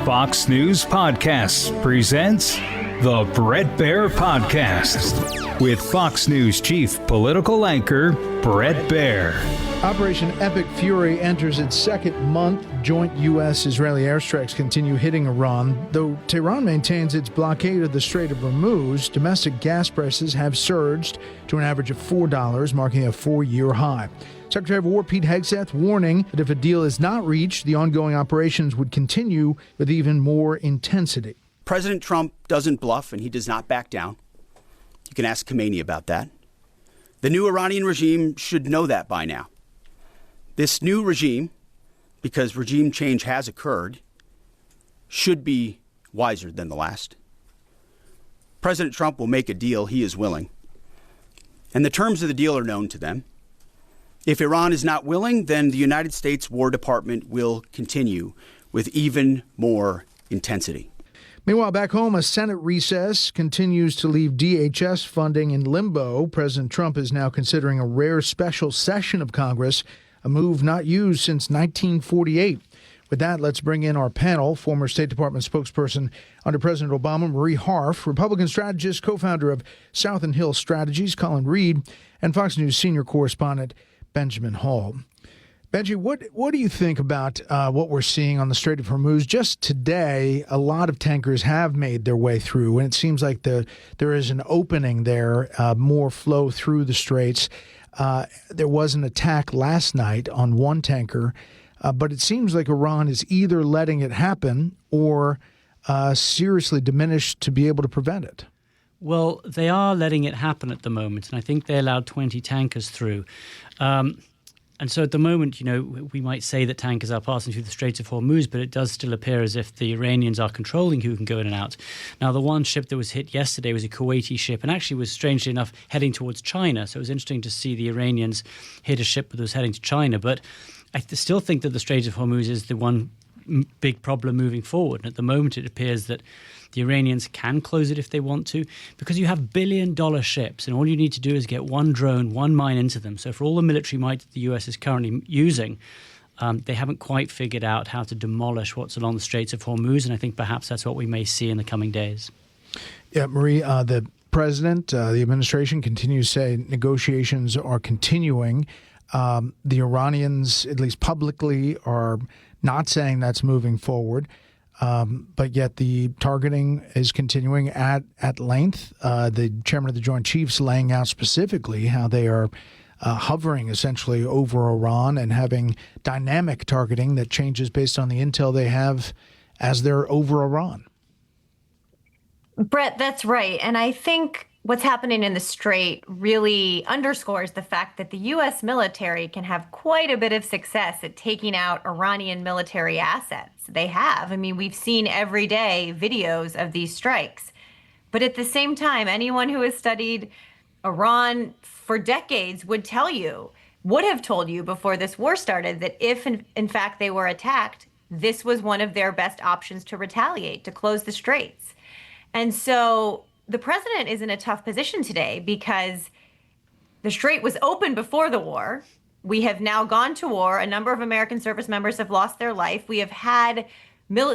Fox News Podcasts presents the Bret Baier Podcast with Fox News chief political anchor Bret Baier. Operation Epic Fury enters its second month. Joint U.S.-Israeli airstrikes continue hitting Iran. Though Tehran maintains its blockade of the Strait of Hormuz, domestic gas prices have surged to an average of $4, marking a 4-year high. Secretary of War Pete Hegseth warning that if a deal is not reached, the ongoing operations would continue with even more intensity. President Trump doesn't bluff, and he does not back down. You can ask Khomeini about that. The new Iranian regime should know that by now. This new regime, because regime change has occurred, should be wiser than the last. President Trump will make a deal he is willing, and the terms of the deal are known to them. If Iran is not willing, then the United States War Department will continue with even more intensity. Meanwhile, back home, a Senate recess continues to leave DHS funding in limbo. President Trump is now considering a rare special session of Congress, a move not used since 1948. With that, let's bring in our panel. Former State Department spokesperson under President Obama, Marie Harf, Republican strategist, co-founder of South and Hill Strategies, Colin, and Fox News senior correspondent Benjamin Hall. Benji, what do you think about what we're seeing on the Strait of Hormuz? Just today, a lot of tankers have made their way through, and it seems like there is an opening there, more flow through the straits. There was an attack last night on one tanker, but it seems like Iran is either letting it happen or seriously diminished to be able to prevent it. Well, they are letting it happen at the moment, and I think they allowed 20 tankers through. And so at the moment, we might say that tankers are passing through the Strait of Hormuz, but it does still appear as if the Iranians are controlling who can go in and out. Now, the one ship that was hit yesterday was a Kuwaiti ship and actually was, strangely enough, heading towards China. So it was interesting to see the Iranians hit a ship that was heading to China. But I still think that the Strait of Hormuz is the one big problem moving forward. And at the moment, it appears that the Iranians can close it if they want to, because you have billion-dollar ships, and all you need to do is get one drone, one mine into them. So for all the military might that the U.S. is currently using, they haven't quite figured out how to demolish what's along the Straits of Hormuz, and I think perhaps that's what we may see in the coming days. Yeah, Marie, the president, the administration continues to say negotiations are continuing. The Iranians, at least publicly, are not saying that's moving forward. But yet the targeting is continuing at length. The chairman of the Joint Chiefs laying out specifically how they are hovering essentially over Iran and having dynamic targeting that changes based on the intel they have as they're over Iran. Bret, that's right. And I think what's happening in the Strait really underscores the fact that the U.S. military can have quite a bit of success at taking out Iranian military assets. They have. I mean, we've seen every day videos of these strikes. But at the same time, anyone who has studied Iran for decades would have told you before this war started that if, in fact, they were attacked, this was one of their best options to retaliate, to close the straits. And so the president is in a tough position today because the strait was open before the war. We have now gone to war. A number of American service members have lost their life. We have had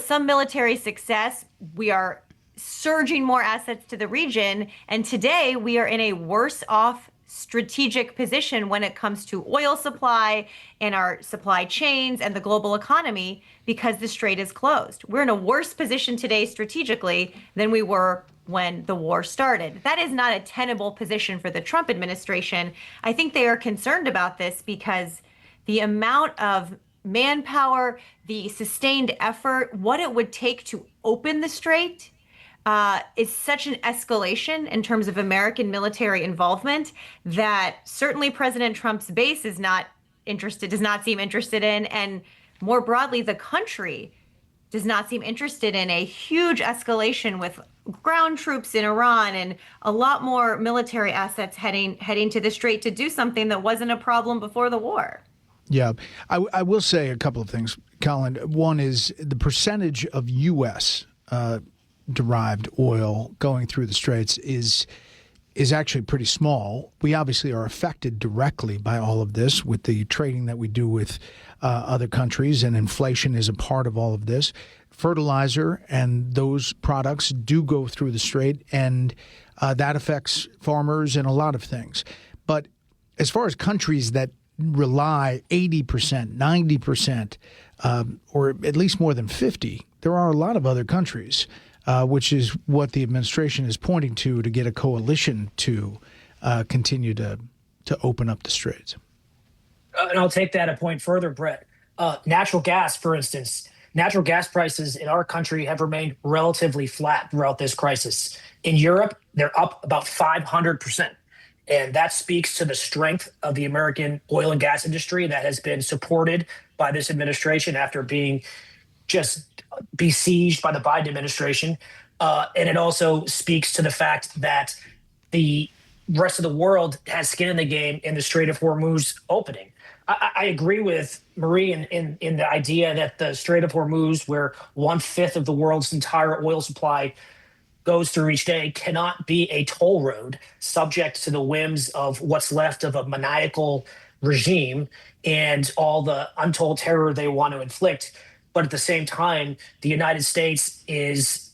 some military success. We are surging more assets to the region. And today we are in a worse off strategic position when it comes to oil supply and our supply chains and the global economy because the strait is closed. We're in a worse position today strategically than we were when the war started. That is not a tenable position for the Trump administration. I think they are concerned about this because the amount of manpower, the sustained effort, what it would take to open the strait is such an escalation in terms of American military involvement that certainly President Trump's base is not interested, does not seem interested in, and more broadly, the country does not seem interested in a huge escalation with ground troops in Iran and a lot more military assets heading to the strait to do something that wasn't a problem before the war. Yeah, I will say a couple of things, Colin. One is the percentage of U.S. derived oil going through the straits is is actually pretty small. We obviously are affected directly by all of this with the trading that we do with other countries, and inflation is a part of all of this. Fertilizer and those products do go through the strait, and that affects farmers and a lot of things. But as far as countries that rely 80%, 90%, or at least more than 50, there are a lot of other countries, which is what the administration is pointing to get a coalition to continue to open up the straits. And I'll take that a point further, Brett. Natural gas, for instance, natural gas prices in our country have remained relatively flat throughout this crisis. In Europe, they're up about 500%. And that speaks to the strength of the American oil and gas industry that has been supported by this administration after being just besieged by the Biden administration. And it also speaks to the fact that the rest of the world has skin in the game in the Strait of Hormuz opening. I agree with Marie in the idea that the Strait of Hormuz, where 1/5 of the world's entire oil supply goes through each day, cannot be a toll road subject to the whims of what's left of a maniacal regime and all the untold terror they want to inflict. But at the same time, the United States is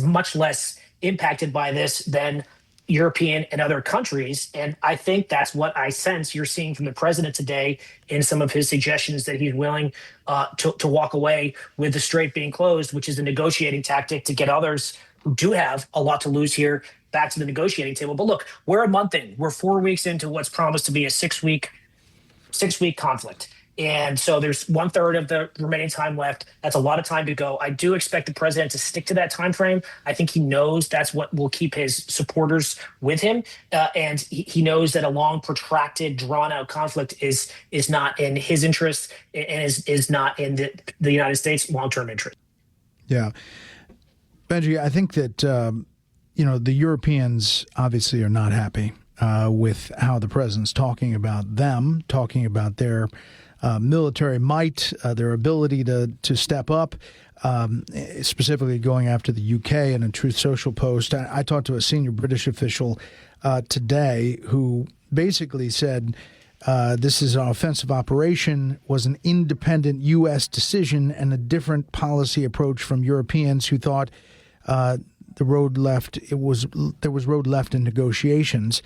much less impacted by this than European and other countries. And I think that's what I sense you're seeing from the president today in some of his suggestions that he's willing to walk away with the strait being closed, which is a negotiating tactic to get others who do have a lot to lose here back to the negotiating table. But look, we're a month in. We're 4 weeks into what's promised to be a six-week conflict. And so there's 1/3 of the remaining time left. That's a lot of time to go. I do expect the president to stick to that time frame. I think he knows that's what will keep his supporters with him. And he knows that a long, protracted, drawn-out conflict is not in his interest and is not in the United States' long-term interest. Yeah. Benji, I think that, the Europeans obviously are not happy with how the president's talking about them, talking about their military might, their ability to step up, specifically going after the UK. In a Truth Social post, I talked to a senior British official today who basically said this is an offensive operation, was an independent U.S. decision and a different policy approach from Europeans who thought there was road left in negotiations.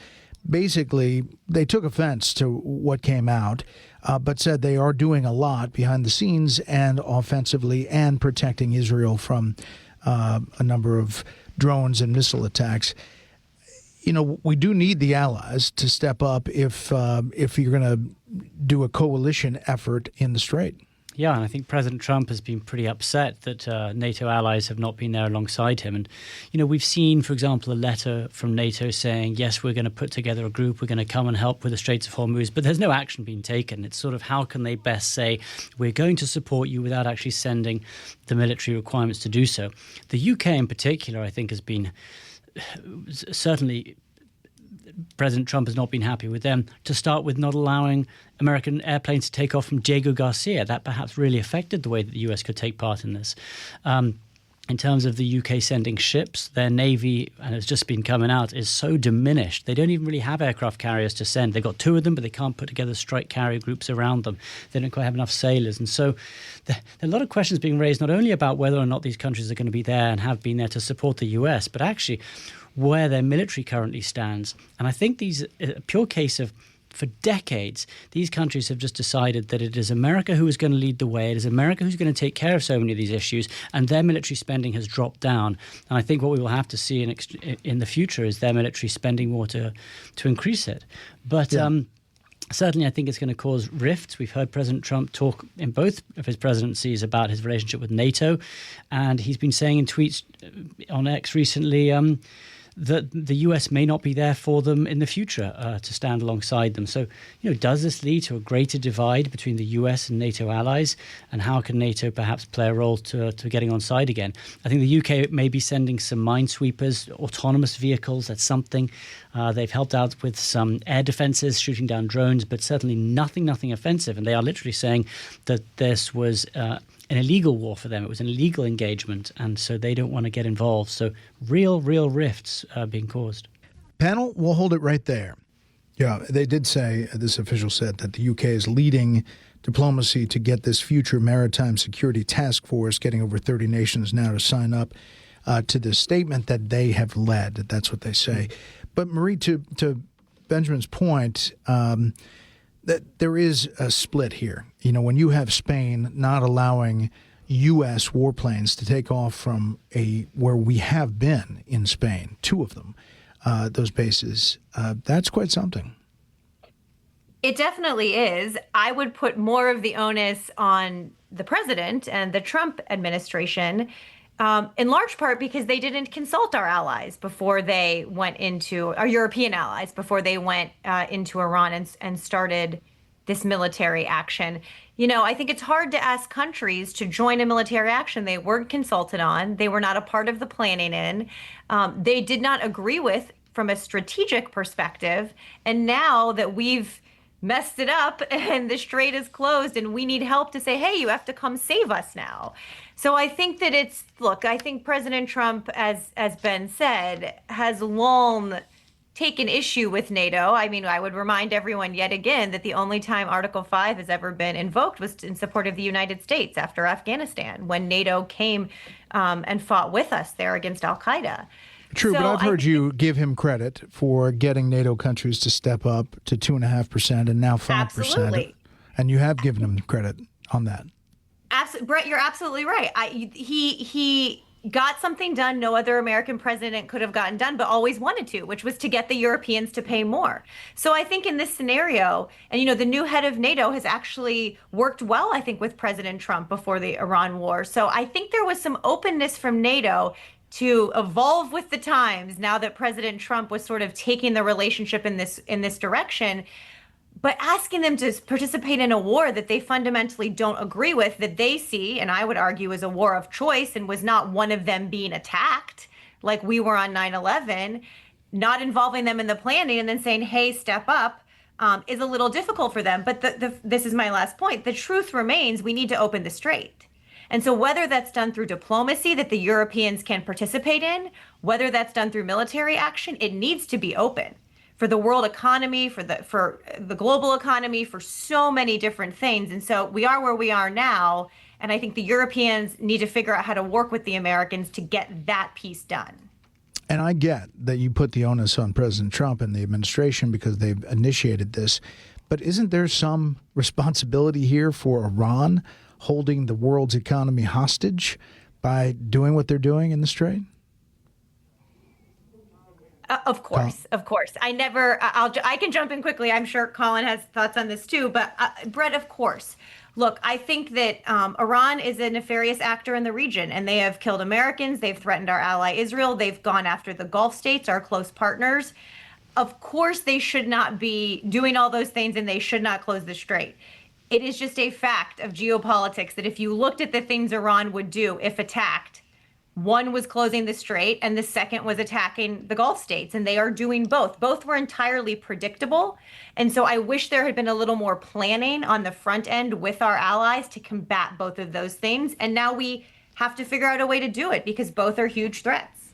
Basically, they took offense to what came out, but said they are doing a lot behind the scenes and offensively and protecting Israel from a number of drones and missile attacks. We do need the allies to step up if you're going to do a coalition effort in the Strait. Yeah, and I think President Trump has been pretty upset that NATO allies have not been there alongside him. And, we've seen, for example, a letter from NATO saying, yes, we're going to put together a group, we're going to come and help with the Straits of Hormuz, but there's no action being taken. It's sort of how can they best say, we're going to support you without actually sending the military requirements to do so. The UK in particular, I think, has been certainly... President Trump has not been happy with them, to start with not allowing American airplanes to take off from Diego Garcia. That perhaps really affected the way that the US could take part in this. In terms of the UK sending ships, their Navy, and it's just been coming out, is so diminished. They don't even really have aircraft carriers to send. They've got 2 of them, but they can't put together strike carrier groups around them. They don't quite have enough sailors. And so there are a lot of questions being raised, not only about whether or not these countries are going to be there and have been there to support the US, but actually where their military currently stands. And I think these a pure case of, for decades, these countries have just decided that it is America who is going to lead the way. It is America who's going to take care of so many of these issues, and their military spending has dropped down. And I think what we will have to see in the future is their military spending more to increase it. But certainly I think it's going to cause rifts. We've heard President Trump talk in both of his presidencies about his relationship with NATO, and he's been saying in tweets on X recently that the US may not be there for them in the future to stand alongside them. So, does this lead to a greater divide between the US and NATO allies? And how can NATO perhaps play a role to getting on side again? I think the UK may be sending some minesweepers, autonomous vehicles. That's something. They've helped out with some air defenses, shooting down drones, but certainly nothing offensive. And they are literally saying that this was an illegal war for them. It was an illegal engagement, and so they don't want to get involved. So real rifts being caused. Panel, we'll hold it right there. Yeah, they did say, this official said, that the UK is leading diplomacy to get this future maritime security task force, getting over 30 nations now to sign up to this statement that they have led. That's what they say. But Marie, to Benjamin's point, that there is a split here. You know, when you have Spain not allowing U.S. warplanes to take off from where we have been in Spain, 2 of them, those bases, that's quite something. It definitely is. I would put more of the onus on the president and the Trump administration, in large part because they didn't consult our allies before they went into our European allies before they went into Iran and started this military action. You know, I think it's hard to ask countries to join a military action they weren't consulted on. They were not a part of the planning in. They did not agree with from a strategic perspective. And now that we've messed it up and the strait is closed and we need help to say, hey, you have to come save us now. So I think that I think President Trump, as Ben said, has long taken issue with NATO. I mean, I would remind everyone yet again that the only time Article 5 has ever been invoked was in support of the United States after Afghanistan, when NATO came and fought with us there against al-Qaeda. True, but I've heard you give him credit for getting NATO countries to step up to 2.5% and now 5%. Absolutely. And you have given him credit on that. Brett, you're absolutely right. He got something done no other American president could have gotten done, but always wanted to, which was to get the Europeans to pay more. So I think in this scenario, and you know, the new head of NATO has actually worked well, I think, with President Trump before the Iran war. So I think there was some openness from NATO to evolve with the times now that President Trump was sort of taking the relationship in this direction. But asking them to participate in a war that they fundamentally don't agree with, that they see, and I would argue, as a war of choice and was not one of them being attacked like we were on 9/11, not involving them in the planning and then saying, hey, step up, is a little difficult for them. But this is my last point. The truth remains, we need to open the strait. And so whether that's done through diplomacy that the Europeans can participate in, whether that's done through military action, it needs to be open for the world economy, for the global economy, for so many different things. And so we are where we are now. And I think the Europeans need to figure out how to work with the Americans to get that piece done. And I get that you put the onus on President Trump and the administration because they've initiated this. But isn't there some responsibility here for Iran holding the world's economy hostage by doing what they're doing in the strait? Of course. I can jump in quickly. I'm sure Colin has thoughts on this too. But Brett, of course. Look, I think that Iran is a nefarious actor in the region, and they have killed Americans. They've threatened our ally Israel. They've gone after the Gulf states, our close partners. Of course, they should not be doing all those things, and they should not close the strait. It is just a fact of geopolitics that if you looked at the things Iran would do if attacked, one was closing the strait and the second was attacking the Gulf states, and they are doing both. Both were entirely predictable. And so I wish there had been a little more planning on the front end with our allies to combat both of those things. And now we have to figure out a way to do it because both are huge threats.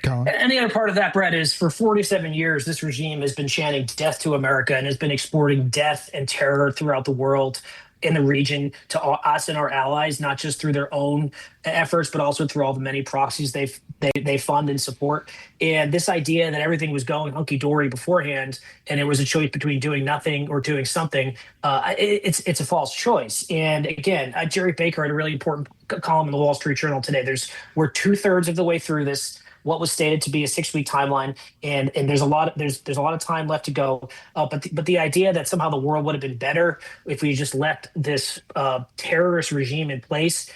Colin? And the other part of that, Brett, is for 47 years, this regime has been chanting death to America and has been exporting death and terror throughout the world, in the region, to us and our allies, not just through their own efforts, but also through all the many proxies they fund and support. And this idea that everything was going hunky-dory beforehand and it was a choice between doing nothing or doing something, it's a false choice. And again, Jerry Baker had a really important column in the Wall Street Journal today. We're 2/3 of the way through this, what was stated to be a 6-week timeline, and there's a lot of time left to go. But the idea that somehow the world would have been better if we just left this terrorist regime in place.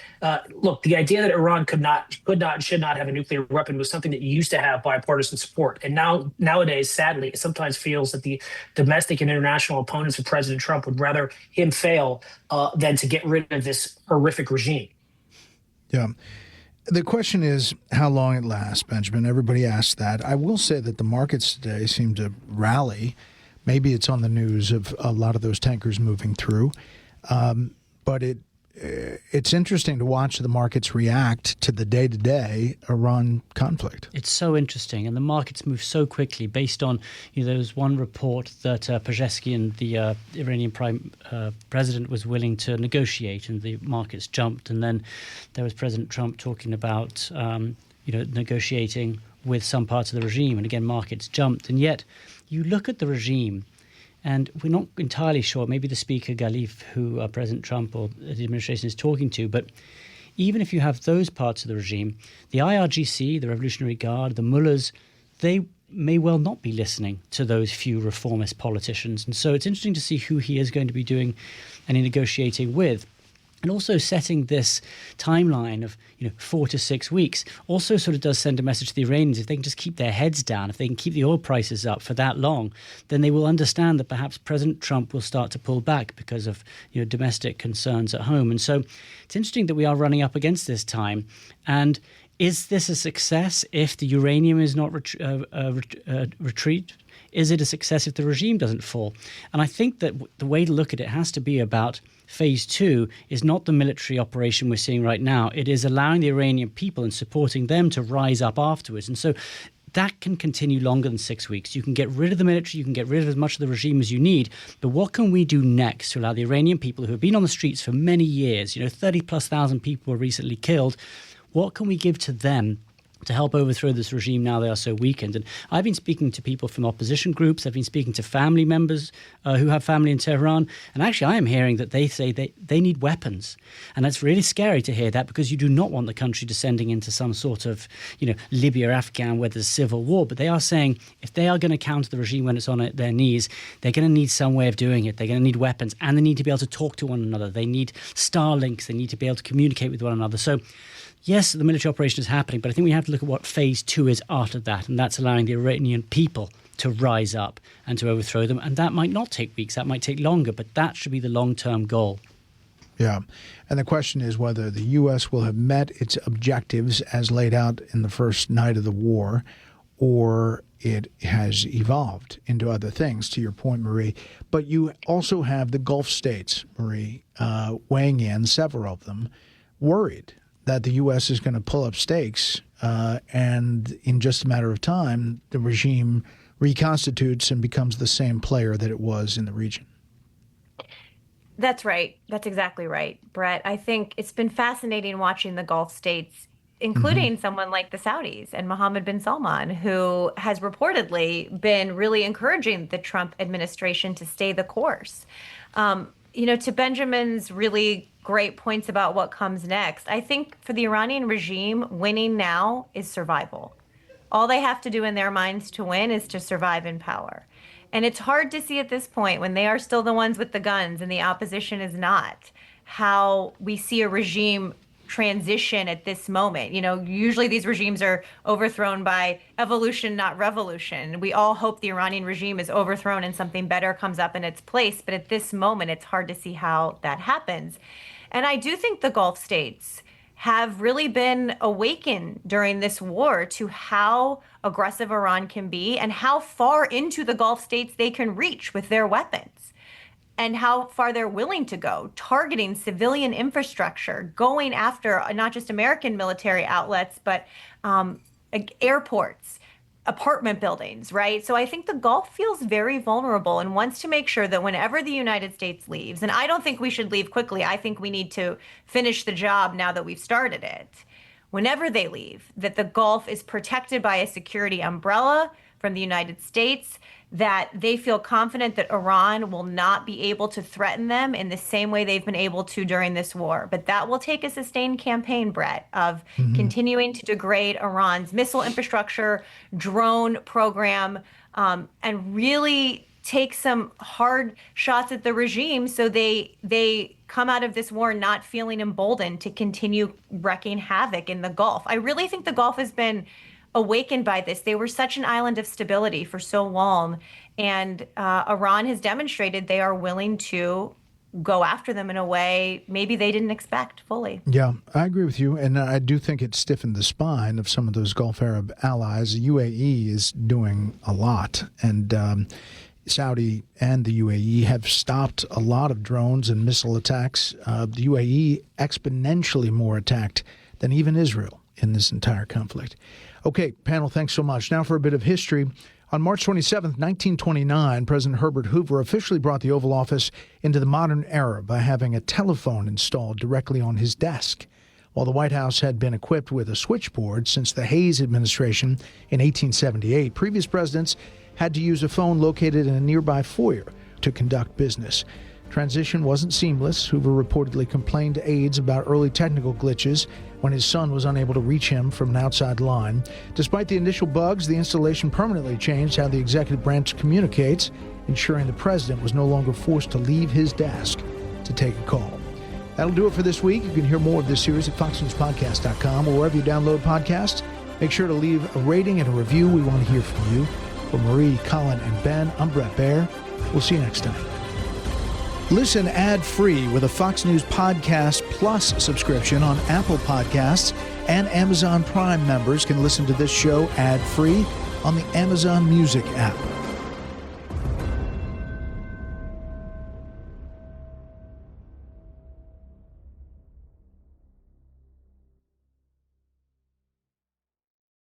Look, the idea that Iran could not and should not have a nuclear weapon was something that used to have bipartisan support, and nowadays, sadly, it sometimes feels that the domestic and international opponents of President Trump would rather him fail than to get rid of this horrific regime. Yeah. The question is how long it lasts, Benjamin. Everybody asks that. I will say that the markets today seem to rally. Maybe it's on the news of a lot of those tankers moving through. But it's interesting to watch the markets react to the day-to-day Iran conflict. It's so interesting, and the markets move so quickly based on, there was one report that Pezeshkian, the Iranian president, was willing to negotiate, and the markets jumped. And then there was President Trump talking about, negotiating with some parts of the regime, and again, markets jumped. And yet, you look at the regime, and we're not entirely sure, maybe the speaker, Galif, who President Trump or the administration is talking to, but even if you have those parts of the regime, the IRGC, the Revolutionary Guard, the mullahs, they may well not be listening to those few reformist politicians. And so it's interesting to see who he is going to be doing any negotiating with. And also setting this timeline of 4 to 6 weeks also sort of does send a message to the Iranians. If they can just keep their heads down, if they can keep the oil prices up for that long, then they will understand that perhaps President Trump will start to pull back because of domestic concerns at home. And so it's interesting that we are running up against this time. And is this a success if the uranium is not retreat? Is it a success if the regime doesn't fall? And I think that the way to look at it has to be about phase 2 is not the military operation we're seeing right now. It is allowing the Iranian people and supporting them to rise up afterwards. And so that can continue longer than 6 weeks. You can get rid of the military, you can get rid of as much of the regime as you need, but what can we do next to allow the Iranian people who have been on the streets for many years, 30,000+ people were recently killed, what can we give to them to help overthrow this regime now they are so weakened? And I've been speaking to people from opposition groups. I've been speaking to family members who have family in Tehran. And actually, I am hearing that they say they need weapons. And that's really scary to hear that, because you do not want the country descending into some sort of, Libya or Afghan where there's civil war. But they are saying if they are going to counter the regime when it's on their knees, they're going to need some way of doing it. They're going to need weapons, and they need to be able to talk to one another. They need Starlinks. They need to be able to communicate with one another. So yes, the military operation is happening, but I think we have to look at what phase 2 is after that, and that's allowing the Iranian people to rise up and to overthrow them. And that might not take weeks, that might take longer, but that should be the long-term goal. Yeah. And the question is whether the U.S. will have met its objectives as laid out in the first night of the war, or it has evolved into other things, to your point, Marie. But you also have the Gulf states, Marie, weighing in, several of them, worried that the U.S. is going to pull up stakes, and in just a matter of time, the regime reconstitutes and becomes the same player that it was in the region. That's right. That's exactly right, Brett. I think it's been fascinating watching the Gulf states, including someone like the Saudis and Mohammed bin Salman, who has reportedly been really encouraging the Trump administration to stay the course. To Benjamin's really great points about what comes next, I think for the Iranian regime, winning now is survival. All they have to do in their minds to win is to survive in power. And it's hard to see at this point, when they are still the ones with the guns and the opposition is not, how we see a regime transition at this moment. Usually these regimes are overthrown by evolution, not revolution. We all hope the Iranian regime is overthrown and something better comes up in its place. But at this moment, it's hard to see how that happens. And I do think the Gulf states have really been awakened during this war to how aggressive Iran can be and how far into the Gulf states they can reach with their weapons, and how far they're willing to go, targeting civilian infrastructure, going after not just American military outlets, but airports, apartment buildings, right? So I think the Gulf feels very vulnerable and wants to make sure that whenever the United States leaves, and I don't think we should leave quickly, I think we need to finish the job now that we've started it. Whenever they leave, that the Gulf is protected by a security umbrella from the United States, that they feel confident that Iran will not be able to threaten them in the same way they've been able to during this war. But that will take a sustained campaign, Brett, of continuing to degrade Iran's missile infrastructure, drone program, and really take some hard shots at the regime so they come out of this war not feeling emboldened to continue wreaking havoc in the Gulf. I really think the Gulf has been awakened by this. They were such an island of stability for so long, and Iran has demonstrated they are willing to go after them in a way maybe they didn't expect fully. Yeah, I agree with you, and I do think it stiffened the spine of some of those Gulf Arab allies. The UAE is doing a lot, and Saudi and the UAE have stopped a lot of drones and missile attacks. The UAE exponentially more attacked than even Israel in this entire conflict. Okay, panel, thanks so much. Now for a bit of history. On March 27, 1929, President Herbert Hoover officially brought the Oval Office into the modern era by having a telephone installed directly on his desk. While the White House had been equipped with a switchboard since the Hayes administration in 1878, previous presidents had to use a phone located in a nearby foyer to conduct business. Transition wasn't seamless. Hoover reportedly complained to aides about early technical glitches when his son was unable to reach him from an outside line. Despite the initial bugs, the installation permanently changed how the executive branch communicates, ensuring the president was no longer forced to leave his desk to take a call. That'll do it for this week. You can hear more of this series at foxnewspodcast.com or wherever you download podcasts. Make sure to leave a rating and a review. We want to hear from you. For Marie, Colin, and Ben, I'm Brett Baer. We'll see you next time. Listen ad-free with a Fox News Podcast Plus subscription on Apple Podcasts, and Amazon Prime members can listen to this show ad-free on the Amazon Music app.